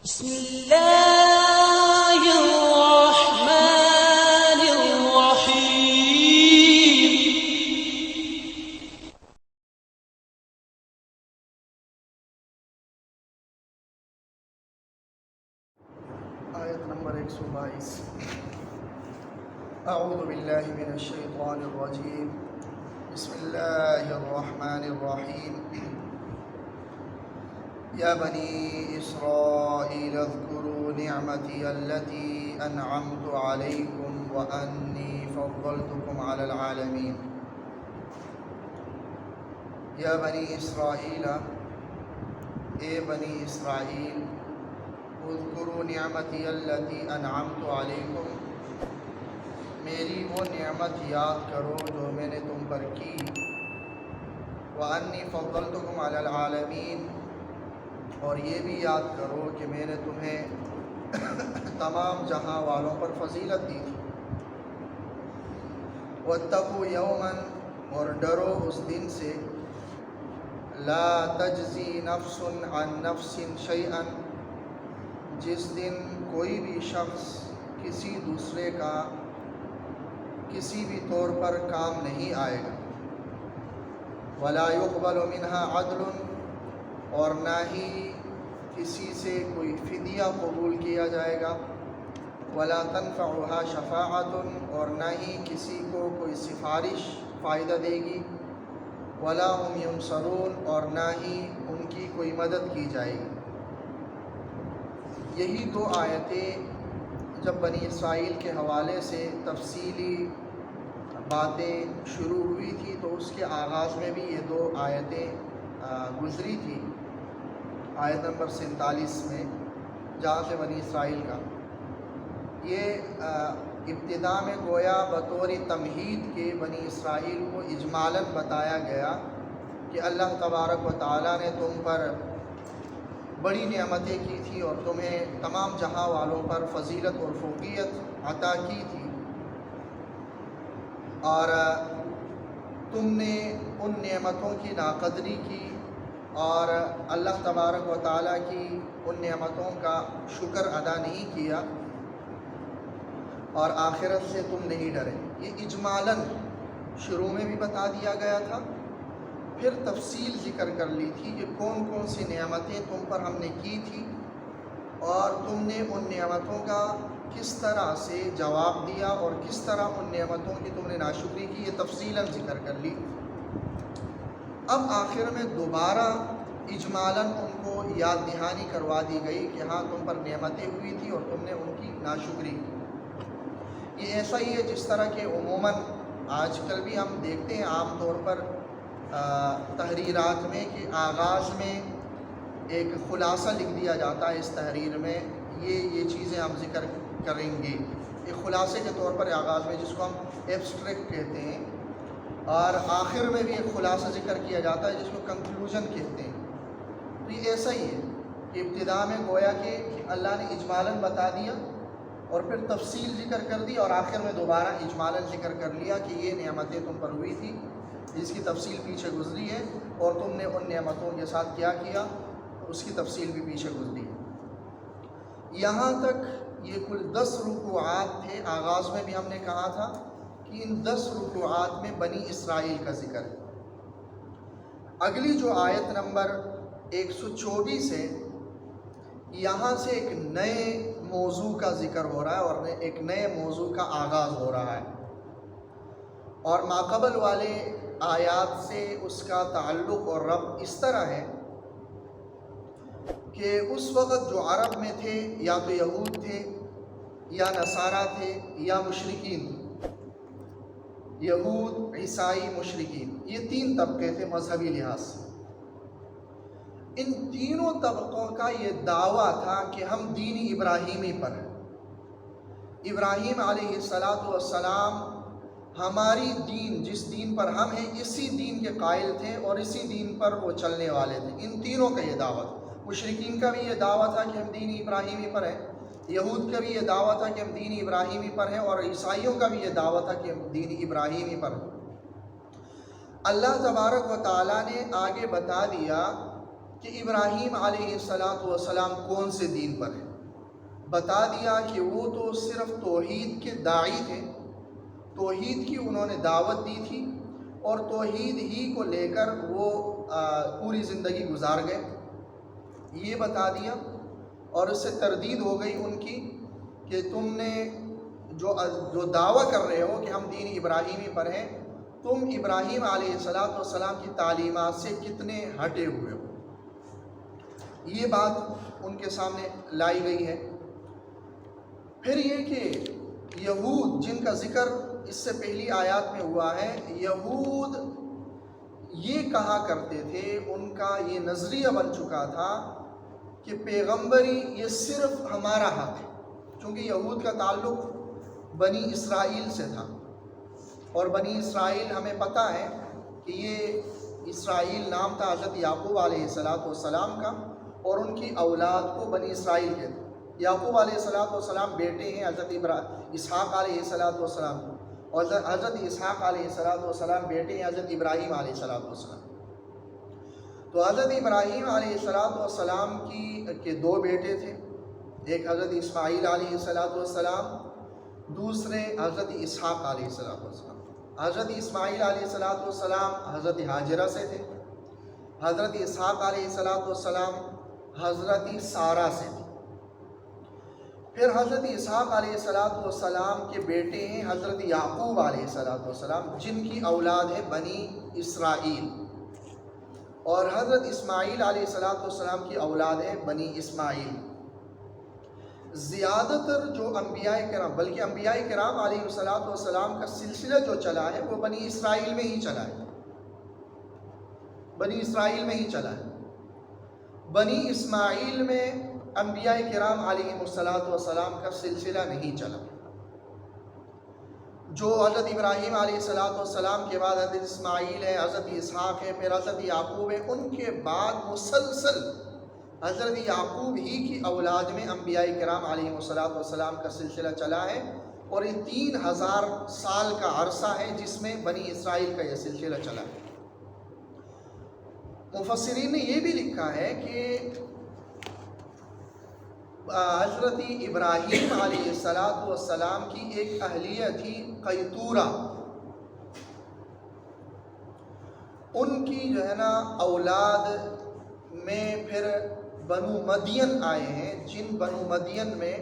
بسم الله الرحمن الرحيم. آیت نمبر 122. اعوذ باللہ من الشیطان الرجیم. بسم اللہ الرحمن الرحیم. یا بنی اسرائیل اذکروا نعمتی التي انعمت علیکم وانی فضلتکم علی العالمین. یا بنی اسرائیل، اے بنی اسرائیل، اذکروا نعمتی التي انعمت علیکم، میری وہ نعمت یاد کرو جو میں نے تم پر کی، وانی فضلتکم علی العالمین، اور یہ بھی یاد کرو کہ میں نے تمہیں تمام جہاں والوں پر فضیلت دی تھی. واتقوا یوما، اور ڈرو اس دن سے، لا تجزی نفس عن نفس شیئا، جس دن کوئی بھی شخص کسی دوسرے کا کسی بھی طور پر کام نہیں آئے گا. ولا يقبل منها عدل، اور نہ ہی کسی سے کوئی فدیہ قبول کیا جائے گا. ولا تنفعها شفاعۃ، اور نہ ہی کسی کو کوئی سفارش فائدہ دے گی. ولا هم ينصرون، اور نہ ہی ان کی کوئی مدد کی جائے گی. یہی دو آیتیں جب بنی اسرائیل کے حوالے سے تفصیلی باتیں شروع ہوئی تھی تو اس کے آغاز میں بھی یہ دو آیتیں گزری تھی. آیت نمبر 47 میں، جہاں سے بنی اسرائیل کا یہ ابتدا میں گویا بطور تمہید کے بنی اسرائیل کو اجمالاً بتایا گیا کہ اللہ تبارک و تعالیٰ نے تم پر بڑی نعمتیں کی تھی اور تمہیں تمام جہاں والوں پر فضیلت اور فوقیت عطا کی تھی، اور تم نے ان نعمتوں کی ناقدری کی اور اللہ تبارک و تعالیٰ کی ان نعمتوں کا شکر ادا نہیں کیا، اور آخرت سے تم نہیں ڈرے. یہ اجمالاً شروع میں بھی بتا دیا گیا تھا، پھر تفصیل ذکر کر لی تھی کہ کون کون سی نعمتیں تم پر ہم نے کی تھی اور تم نے ان نعمتوں کا کس طرح سے جواب دیا اور کس طرح ان نعمتوں کی تم نے ناشکری کی. یہ تفصیلاً ذکر کر لی. اب آخر میں دوبارہ اجمالاً ان کو یاد دہانی کروا دی گئی کہ ہاں تم پر نعمتیں ہوئی تھی اور تم نے ان کی ناشکری کی. یہ ایسا ہی ہے جس طرح کہ عموماً آج کل بھی ہم دیکھتے ہیں عام طور پر تحریرات میں کہ آغاز میں ایک خلاصہ لکھ دیا جاتا ہے. اس تحریر میں یہ چیزیں ہم ذکر کریں گے، ایک خلاصے کے طور پر آغاز میں، جس کو ہم ایبسٹریکٹ کہتے ہیں، اور آخر میں بھی ایک خلاصہ ذکر کیا جاتا ہے جس کو کنکلوژن کہتے ہیں. تو یہ ایسا ہی ہے کہ ابتدا میں گویا کہ اللہ نے اجمالاً بتا دیا اور پھر تفصیل ذکر کر دی، اور آخر میں دوبارہ اجمالاً ذکر کر لیا کہ یہ نعمتیں تم پر ہوئی تھی جس کی تفصیل پیچھے گزری ہے، اور تم نے ان نعمتوں کے ساتھ کیا کیا اس کی تفصیل بھی پیچھے گزری ہے. یہاں تک یہ کل 10 رکوعات تھے. آغاز میں بھی ہم نے کہا تھا کہ ان 10 رکوعات میں بنی اسرائیل کا ذکر ہے. اگلی جو آیت نمبر 124 ہے، یہاں سے ایک نئے موضوع کا ذکر ہو رہا ہے اور ایک نئے موضوع کا آغاز ہو رہا ہے، اور ماقبل والے آیات سے اس کا تعلق اور ربط اس طرح ہے کہ اس وقت جو عرب میں تھے یا تو یہود تھے یا نصارہ تھے یا مشرکین تھے. یہود، عیسائی، مشرکین، یہ 3 طبقے تھے مذہبی لحاظ سے. ان تینوں طبقوں کا یہ دعویٰ تھا کہ ہم دین ابراہیمی پر ہیں. ابراہیم علیہ السلام ہماری دین، جس دین پر ہم ہیں، اسی دین کے قائل تھے اور اسی دین پر وہ چلنے والے تھے. ان تینوں کا یہ دعویٰ تھا. مشرکین کا بھی یہ دعویٰ تھا کہ ہم دین ابراہیمی پر ہیں، یہود کا بھی یہ دعویٰ تھا کہ ہم دین ابراہیمی پر ہیں، اور عیسائیوں کا بھی یہ دعویٰ تھا کہ ہم دین ابراہیمی پر ہیں. اللہ تبارک و تعالیٰ نے آگے بتا دیا کہ ابراہیم علیہ السلام کون سے دین پر ہے، بتا دیا کہ وہ تو صرف توحید کے داعی تھے، توحید کی انہوں نے دعوت دی تھی اور توحید ہی کو لے کر وہ پوری زندگی گزار گئے، یہ بتا دیا۔ اور اس سے تردید ہو گئی ان کی کہ تم نے جو دعویٰ کر رہے ہو کہ ہم دین ابراہیمی پر ہیں، تم ابراہیم علیہ السلام کی تعلیمات سے کتنے ہٹے ہوئے ہو، یہ بات ان کے سامنے لائی گئی ہے۔ پھر یہ کہ یہود جن کا ذکر اس سے پہلی آیات میں ہوا ہے، یہود یہ کہا کرتے تھے، ان کا یہ نظریہ بن چکا تھا کہ پیغمبری یہ صرف ہمارا حق ہے، چونکہ یہود کا تعلق بنی اسرائیل سے تھا، اور بنی اسرائیل ہمیں پتہ ہے کہ یہ اسرائیل نام تھا حضرت یعقوب علیہ السلام کا، اور ان کی اولاد کو بنی اسرائیل کہتے ہیں۔ یعقوب علیہ السلام بیٹے ہیں حضرت اسحاق علیہ السلام، اور حضرت اسحاق علیہ السلام بیٹے ہیں حضرت ابراہیم علیہ السلام۔ تو حضرت ابراہیم علیہ السلام کے دو بیٹے تھے، ایک حضرت اسماعیل علیہ السلام، دوسرے حضرت اسحاق علیہ السلام۔ حضرت اسماعیل علیہ السلام حضرت ہاجرہ سے تھے، حضرت اسحاق علیہ السلام حضرت سارہ سے تھے۔ پھر حضرت اسحاق علیہ السلام کے بیٹے ہیں حضرت یعقوب علیہ السلام، جن کی اولاد ہے بنی اسرائیل، اور حضرت اسماعیل علیہ السلام کی اولاد ہے بنی اسماعیل۔ زیادہ تر جو انبیاء کرام، بلکہ انبیاء کرام علیہ السلام کا سلسلہ جو چلا ہے وہ بنی اسرائیل میں ہی چلا ہے، بنی اسرائیل میں ہی چلا ہے۔ بنی اسماعیل میں انبیاء کرام علیہ السلام کا سلسلہ نہیں چلا۔ جو حضرت ابراہیم علیہ السلام کے بعد حضرت اسماعیل ہے، حضرت اسحاق ہے، پھر حضرت یعقوب ہے، ان کے بعد مسلسل حضرت یعقوب ہی کی اولاد میں انبیاء کرام علیہ السلام کا سلسلہ چلا ہے، اور یہ 3000 سال کا عرصہ ہے جس میں بنی اسرائیل کا یہ سلسلہ چلا ہے۔ مفسرین نے یہ بھی لکھا ہے کہ حضرت ابراہیم علیہ السلام کی ایک اہلیہ تھی قیطورہ، ان کی جو ہے نا اولاد میں پھر بنو مدین آئے ہیں، جن بنو مدین میں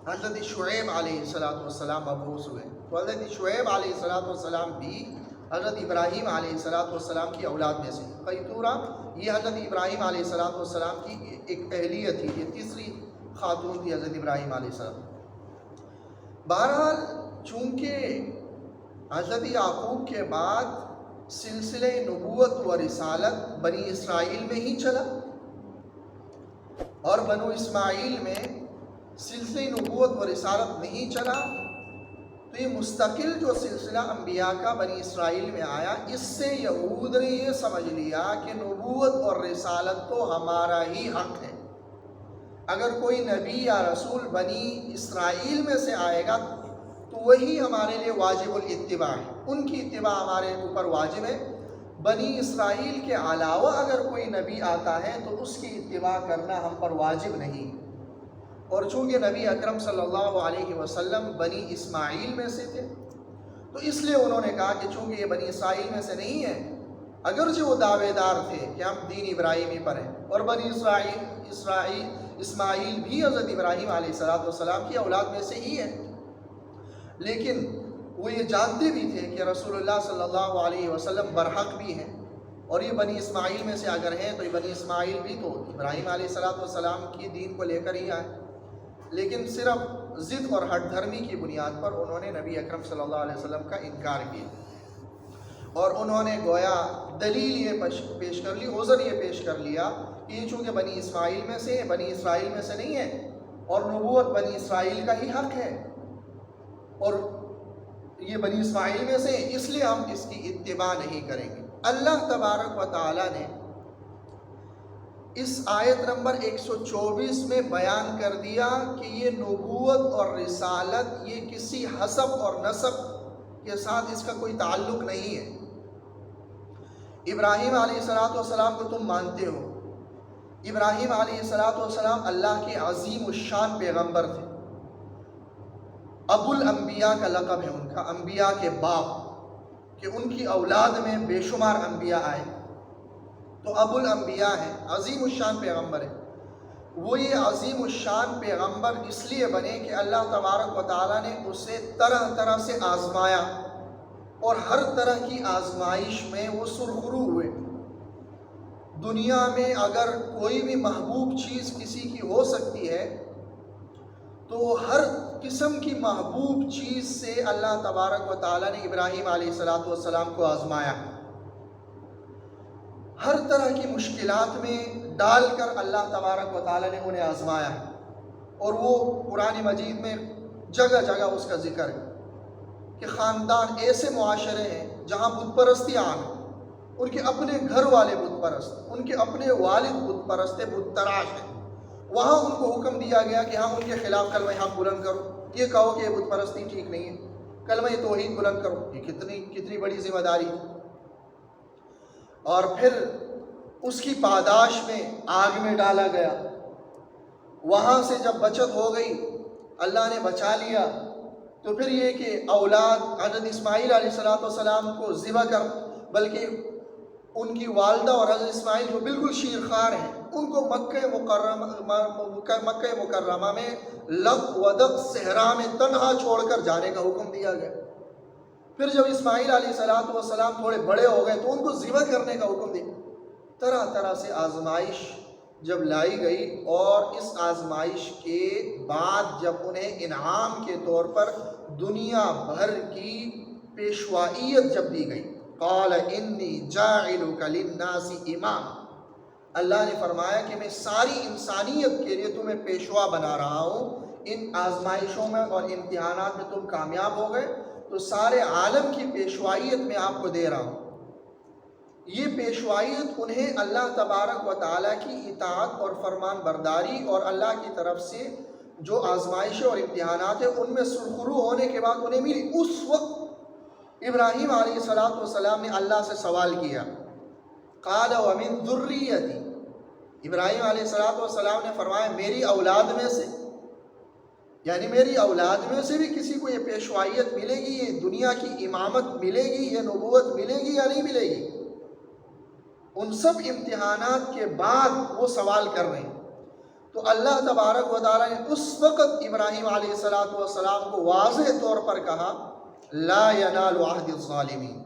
حضرت شعیب علیہ السلام مبعوث ہوئے۔ تو حضرت شعیب علیہ السلام بھی حضرت ابراہیم علیہ السلام کی اولاد میں سے۔ قیطورہ یہ حضرت ابراہیم علیہ السلام کی ایک اہلیہ تھی، یہ تیسری خاتون تھی حضرت ابراہیم علیہ السلام۔ بہرحال چونکہ حضرت یعقوب کے بعد سلسلہ نبوت و رسالت بنی اسرائیل میں ہی چلا، اور بنو اسماعیل میں سلسلہ نبوت و رسالت نہیں چلا، تو یہ مستقل جو سلسلہ انبیاء کا بنی اسرائیل میں آیا، اس سے یہود نے یہ سمجھ لیا کہ نبوت اور رسالت تو ہمارا ہی حق ہے، اگر کوئی نبی یا رسول بنی اسرائیل میں سے آئے گا تو وہی ہمارے لیے واجب الاتباع ہے، ان کی اتباع ہمارے اوپر واجب ہے۔ بنی اسرائیل کے علاوہ اگر کوئی نبی آتا ہے تو اس کی اتباع کرنا ہم پر واجب نہیں۔ اور چونکہ نبی اکرم صلی اللہ علیہ وسلم بنی اسماعیل میں سے تھے، تو اس لیے انہوں نے کہا کہ چونکہ یہ بنی اسرائیل میں سے نہیں ہے، اگرچہ وہ دعوے دار تھے کہ ہم دین ابراہیمی پر ہیں، اور بنی اسماعیل بھی حضرت ابراہیم علیہ السلام کی اولاد میں سے ہی ہے، لیکن وہ یہ جانتے بھی تھے کہ رسول اللہ صلی اللہ علیہ وسلم برحق بھی ہیں، اور یہ بنی اسماعیل میں سے اگر ہیں تو یہ بنی اسماعیل بھی تو ابراہیم علیہ السلام کی دین کو لے کر ہی آئے، لیکن صرف ضد اور ہٹ دھرمی کی بنیاد پر انہوں نے نبی اکرم صلی اللہ علیہ وسلم کا انکار کیا، اور انہوں نے گویا دلیل یہ پیش کر لی، عذر یہ پیش کر لیا کہ یہ چونکہ بنی اسماعیل میں سے ہے، بنی اسرائیل میں سے نہیں ہے، اور نبوت بنی اسرائیل کا ہی حق ہے، اور یہ بنی اسماعیل میں سے اس لیے ہم اس کی اتباع نہیں کریں گے۔ اللہ تبارک و تعالی نے اس آیت نمبر 124 میں بیان کر دیا کہ یہ نبوت اور رسالت یہ کسی حسب اور نسب کے ساتھ اس کا کوئی تعلق نہیں ہے۔ ابراہیم علیہ السلام کو تم مانتے ہو، ابراہیم علیہ السلام اللہ کے عظیم الشان پیغمبر تھے. ابو الانبیاء کا لقب ہے ان کا، انبیاء کے باپ، کہ ان کی اولاد میں بے شمار انبیاء آئے، تو ابو الانبیاء ہیں، عظیم الشان پیغمبر ہیں. وہ یہ عظیم الشان پیغمبر اس لیے بنے کہ اللہ تبارک و تعالیٰ نے اسے طرح طرح سے آزمایا، اور ہر طرح کی آزمائش میں وہ سرخرو ہوئے. دنیا میں اگر کوئی بھی محبوب چیز کسی کی ہو سکتی ہے تو ہر قسم کی محبوب چیز سے اللہ تبارک و تعالیٰ نے ابراہیم علیہ السلام کو آزمایا. ہر طرح کی مشکلات میں ڈال کر اللہ تبارک و تعالیٰ نے انہیں آزمایا، اور وہ قرآن مجید میں جگہ جگہ اس کا ذکر ہے کہ خاندان ایسے معاشرے ہیں جہاں بت پرستی عام ہے، ان کے اپنے گھر والے بت پرست، ان کے اپنے والد بت پرست بت تراش ہیں، وہاں ان کو حکم دیا گیا کہ ہاں ان کے خلاف کلمہ حق بلند کرو، یہ کہو کہ یہ بت پرستی ٹھیک نہیں ہے، کلمہ توحید بلند کرو. یہ کتنی بڑی ذمہ داری ہے. اور پھر اس کی پاداش میں آگ میں ڈالا گیا. وہاں سے جب بچت ہو گئی، اللہ نے بچا لیا، تو پھر یہ کہ اولاد حضرت اسماعیل علیہ السلام کو ذبح کر، بلکہ ان کی والدہ اور حضرت اسماعیل جو بالکل شیرخوار ہیں، ان کو مکہ مکرمہ میں لق و دق صحرا میں تنہا چھوڑ کر جانے کا حکم دیا گیا. پھر جب اسماعیل علیہ السلام تھوڑے بڑے ہو گئے تو ان کو ذبح کرنے کا حکم دیا. طرح طرح سے آزمائش جب لائی گئی، اور اس آزمائش کے بعد جب انہیں انعام کے طور پر دنیا بھر کی پیشوائیت جب دی گئی، قال انی جاعلک للناس امام، اللہ نے فرمایا کہ میں ساری انسانیت کے لیے تمہیں پیشوا بنا رہا ہوں. ان آزمائشوں میں اور امتحانات میں تم کامیاب ہو گئے تو سارے عالم کی پیشوائیت میں آپ کو دے رہا ہوں. یہ پیشوائیت انہیں اللہ تبارک و تعالیٰ کی اطاعت اور فرمان برداری اور اللہ کی طرف سے جو آزمائشیں اور امتحانات ہیں ان میں سرخرو ہونے کے بعد انہیں ملی. اس وقت ابراہیم علیہ السلام نے اللہ سے سوال کیا، قال ومن ذریتی، ابراہیم علیہ السلام نے فرمایا میری اولاد میں سے، یعنی میری اولاد میں سے بھی کسی کو یہ پیشوائیت ملے گی، یہ دنیا کی امامت ملے گی، یہ نبوت ملے گی یا نہیں ملے گی؟ ان سب امتحانات کے بعد وہ سوال کر رہے ہیں. تو اللہ تبارک و تعالیٰ نے اس وقت ابراہیم علیہ السلام کو واضح طور پر کہا، لا ینال عہد الظالمین،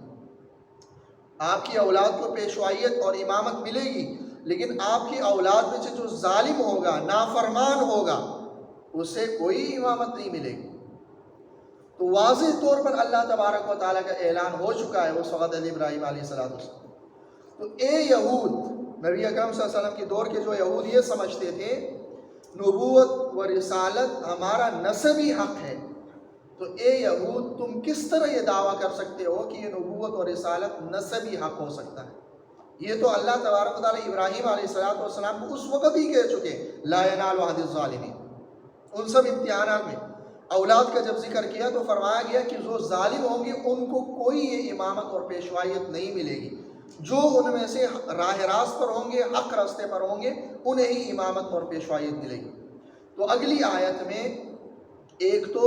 آپ کی اولاد کو پیشوائیت اور امامت ملے گی، لیکن آپ کی اولاد میں سے جو ظالم ہوگا، نافرمان ہوگا، اسے کوئی امامت نہیں ملے گی. تو واضح طور پر اللہ تبارک و تعالیٰ کا اعلان ہو چکا ہے اس وقت ابراہیم علیہ السلام. تو اے یہود، نبی اکرم صلی اللہ علیہ وسلم کے دور کے جو یہود یہ سمجھتے تھے نبوت و رسالت ہمارا نسبی حق ہے، تو اے یہود تم کس طرح یہ دعویٰ کر سکتے ہو کہ یہ نبوت اور رسالت نسبی حق ہو سکتا ہے؟ یہ تو اللہ تبارک و تعالیٰ ابراہیم علیہ السلام کو اس وقت ہی کہہ چکے، لا ینال عہد الظالمین. ان سب امتحانات میں اولاد کا جب ذکر کیا تو فرمایا گیا کہ جو ظالم ہوں گے ان کو کوئی یہ امامت اور پیشوائیت نہیں ملے گی، جو ان میں سے راہ راست پر ہوں گے، حق راستے پر ہوں گے، انہیں ہی امامت اور پیشوائیت ملے گی. تو اگلی آیت میں ایک تو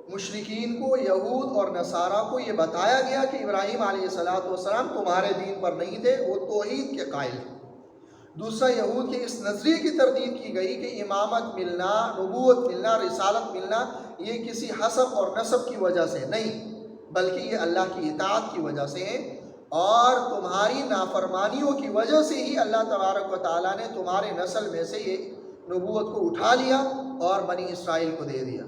مشرکین کو، یہود اور نصارہ کو یہ بتایا گیا کہ ابراہیم علیہ السلام تمہارے دین پر نہیں تھے، وہ توحید کے قائل تھے. دوسرا یہود کے اس نظریے کی تردید کی گئی کہ امامت ملنا، نبوت ملنا، رسالت ملنا یہ کسی حسب اور نسب کی وجہ سے نہیں، بلکہ یہ اللہ کی اطاعت کی وجہ سے ہے، اور تمہاری نافرمانیوں کی وجہ سے ہی اللہ تبارک و تعالیٰ نے تمہارے نسل میں سے یہ نبوت کو اٹھا لیا اور بنی اسرائیل کو دے دیا،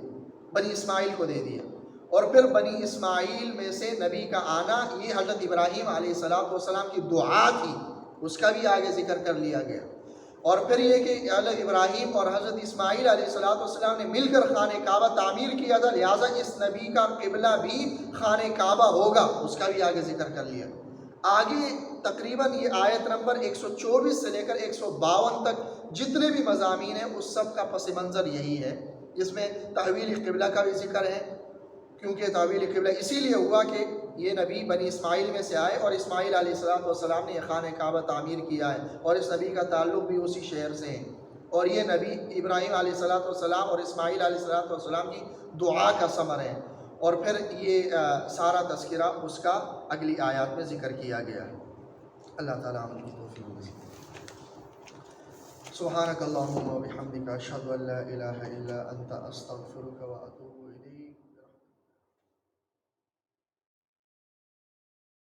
بنی اسماعیل کو دے دیا. اور پھر بنی اسماعیل میں سے نبی کا آنا یہ حضرت ابراہیم علیہ السلام کی دعا تھی، اس کا بھی آگے ذکر کر لیا گیا. اور پھر یہ کہ حضرت ابراہیم اور حضرت اسماعیل علیہ السلام نے مل کر خانہ کعبہ تعمیر کیا تھا، لہٰذا اس نبی کا قبلہ بھی خانہ کعبہ ہوگا، اس کا بھی آگے ذکر کر لیا. آگے تقریباً یہ آیت نمبر 124 سے لے کر 152 تک جتنے بھی مضامین ہیں اس سب کا پس منظر یہی ہے. اس میں تحویل قبلہ کا بھی ذکر ہے، کیونکہ تحویل قبلہ اسی لیے ہوا کہ یہ نبی بنی اسماعیل میں سے آئے اور اسماعیل علیہ السلام نے یہ خانہ کعبہ تعمیر کیا ہے اور اس نبی کا تعلق بھی اسی شہر سے ہے، اور یہ نبی ابراہیم علیہ السلام اور اسماعیل علیہ السلام کی دعا کا ثمر ہے، اور پھر یہ سارا تذکرہ اس کا اگلی آیات میں ذکر کیا گیا ہے۔ اللہ تعالیٰ عمل کی توفیق دے۔ سبحانک اللہم و بحمدک اشہد ان لا الہ الا انت استغفرک و اتوب